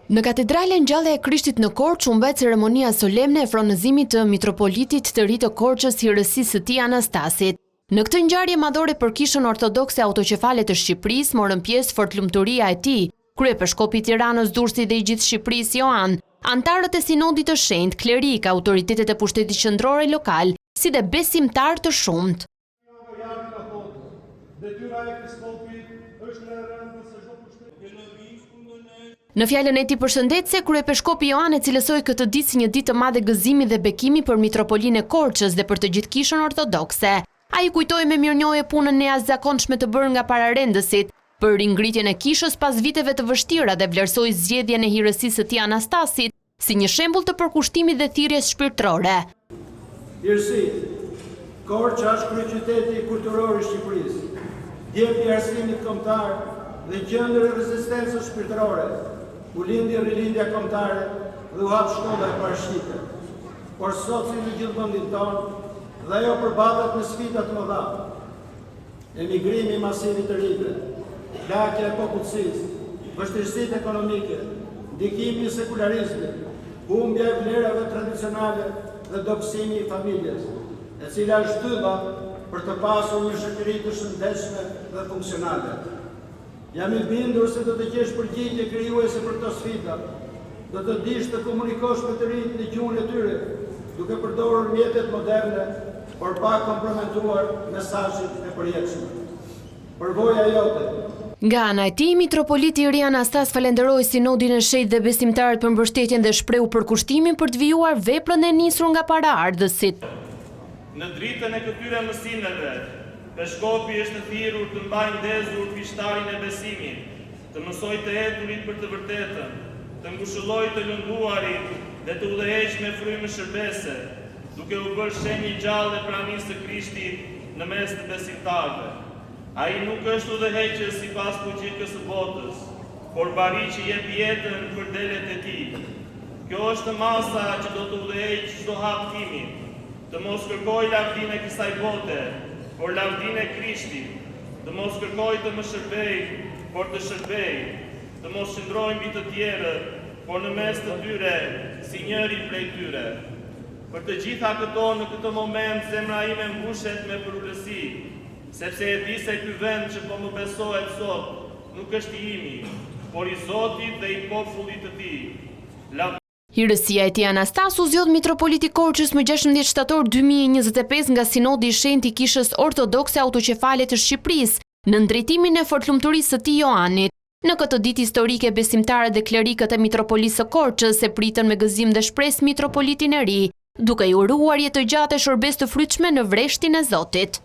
Në katedralen Gjallja e Krishtit në Korçë u mbet ceremonia solemne e fronëzimit të mitropolitit të ri të Korçës Hirësisë së tij Anastasit. Në këtë ngjarje madhore për Kishën Ortodokse Autoqefale të Shqipërisë morën pjesë fortlumturia e tij, kryepeshkopi i Tiranës Durrësi dhe i gjithë Shqipërisë Joan, antarët e Sinodit të Shenjtë, klerik, autoritetet e pushtetit qendror lokal, si dhe besimtarë të shumtë. Në fjalën e tij përshëndetse, kryepeshkopi Joan e cilësoi këtë ditë si një ditë të madhe gëzimi dhe bekimi për mitropolinë e Korçës dhe për të gjithë Kishën Ortodokse. Ai kujtoi me mirënjohje punën e jashtëzakonshme të bërë nga pararendësit për ringritjen e kishës pas viteve të vështira dhe vlerësoi zgjedhjen e hirësisë së tij Anastasit si një shembull të përkushtimit dhe thirrjes shpirtërore. Hirësi, Korça është kryeqyteti kulturor i Shqipërisë, djep i arsimit kombëtar dhe gjendër e rezistencës shpirtërore. U lindi rilindja kombëtare dhe u hap shkolla e parashikë. Por sot si në gjithë vendin tonë, dhe ajo përballet me sfida të mëdha. Emigrimi masiv i të rinjve, lakja e popullsisë, vështirësitë ekonomike, ndikimi i sekularizmit, humbja e vlerave tradicionale dhe dobësimi i familjes, e cila është shtylla për të pasur një shoqëri të shëndetshme dhe funksionale. Jam i bindur se do të kesh përgjigje krijuese për këto sfida, do të dish të komunikosh me të rinjt në gjuhën e tyre, duke përdorur mjetet moderne, por pa komprometuar mesazhin e përjetshëm. Përvoja jote. Nga ana e tij, mitropoliti i ri Anastas falenderoi Sinodin e Shenjtë dhe besimtarët për mbështetjen dhe shprehu përkushtimin për të vijuar veprën e nisur nga paraardhësit. Në dritën e këtyre mësimeve, Peshkopi është thirrur të mbajë ndezur pishtarin e besimit, të mësoj të eturit për të vërtetën, të ngushëlloj të lënduarit dhe të udhëheqë me frymë shërbese, duke u bërë shenjë i gjallë e pranisë së Krishtit në mes të besimtarëve. Ai nuk është udhëheqës sipas logjikës së botës, por bari që jep jetën për delet e tij. Kjo është masa që do të udhëheqë çdo hap timi, të mos kërkoj lavdinë e kësaj bote, por lavdinë e Krishtit, të mos kërkoj të më shërbej, por të shërbej, të mos qëndroj mbi të tjerët, por në mes të tyre, si njëri prej tyre. Për të gjitha këto në këtë moment zemra ime mbushet me përulësi, sepse e di se ky vend që po më besohet sot nuk është i imi, por i Zotit dhe i popullit të tij. Hirësia e tij Anastas u zgjodh mitropoliti Korçës më 16 shtator 2025 nga Sinodi i Shenjtë i Kishës Ortodokse Autoqefale të Shqipërisë, në drejtimin e fortlumturisë së tij Joanit. Në këtë ditë historike, besimtarët dhe klerikët e mitropolisë së Korçës e pritën me gëzim dhe shpresë mitropolitin e ri, duke i uruar jetë të gjatë e shërbesë të frytshme në vreshtin e Zotit.